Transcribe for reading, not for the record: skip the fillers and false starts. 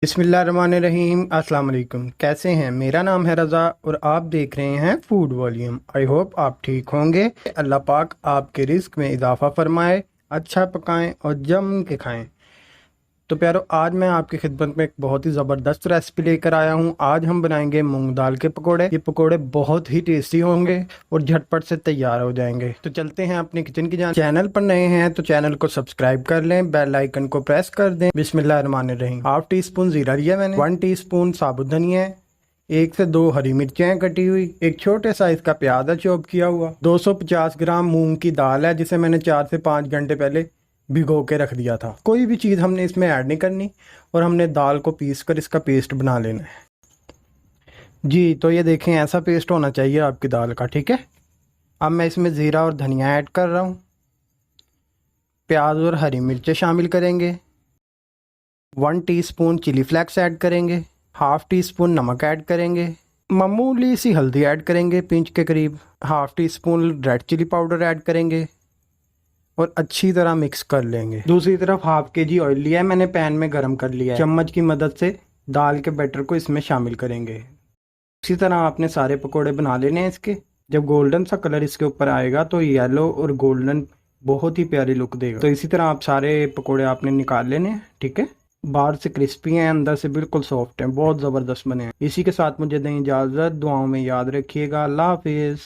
बिस्मिल्लाहिर्रहमानिर्रहीम। अस्सलाम वालेकुम। कैसे हैं? मेरा नाम है रज़ा और आप देख रहे हैं फूड वॉल्यूम। आई होप आप ठीक होंगे। अल्लाह पाक आपके रिस्क में इजाफ़ा फरमाए, अच्छा पकाएं और जम के खाएं। तो प्यारो, आज मैं आपकी खिदमत में एक बहुत ही ज़बरदस्त रेसिपी लेकर आया हूं। आज हम बनाएंगे मूंग दाल के पकोड़े। ये पकोड़े बहुत ही टेस्टी होंगे और झटपट से तैयार हो जाएंगे। तो चलते हैं अपने किचन की जान। चैनल पर नए हैं तो चैनल को सब्सक्राइब कर लें, बेल आइकन को प्रेस कर दें। बिस्मिल्लाहिर्रहमानिर्रहीम। हाफ टी स्पून जीरा लिया मैंने, 1 टीस्पून साबुत धनिया, 1 से 2 हरी मिर्चें कटी हुई, एक छोटे साइज का प्याज है चॉप किया हुआ, 250 ग्राम मूंग की दाल है जिसे मैंने 4 से 5 घंटे पहले भिगो के रख दिया था। कोई भी चीज़ हमने इसमें ऐड नहीं करनी और हमने दाल को पीस कर इसका पेस्ट बना लेना है जी। तो ये देखें, ऐसा पेस्ट होना चाहिए आपकी दाल का, ठीक है। अब मैं इसमें ज़ीरा और धनिया ऐड कर रहा हूँ। प्याज और हरी मिर्चें शामिल करेंगे। 1 टीस्पून चिली फ्लेक्स ऐड करेंगे। हाफ टी स्पून नमक ऐड करेंगे। मामूली सी हल्दी ऐड करेंगे, पिंच के करीब। Half teaspoon red chili powder add करेंगे और अच्छी तरह मिक्स कर लेंगे। दूसरी तरफ हाफ केजी ऑयल लिया है मैंने, पैन में गरम कर लिया है। चम्मच की मदद से दाल के बैटर को इसमें शामिल करेंगे। इसी तरह आपने सारे पकोड़े बना लेने हैं इसके। जब गोल्डन सा कलर इसके ऊपर आएगा तो येलो और गोल्डन बहुत ही प्यारी लुक देगा। तो इसी तरह आप सारे पकोड़े आपने निकाल लेने हैं, ठीक है। बाहर से क्रिस्पी हैं, अंदर से बिल्कुल सॉफ्ट हैं, बहुत ज़बरदस्त बने हैं। इसी के साथ मुझे दें इजाज़त। दुआओं में याद रखिएगा। अल्लाह हाफिज़।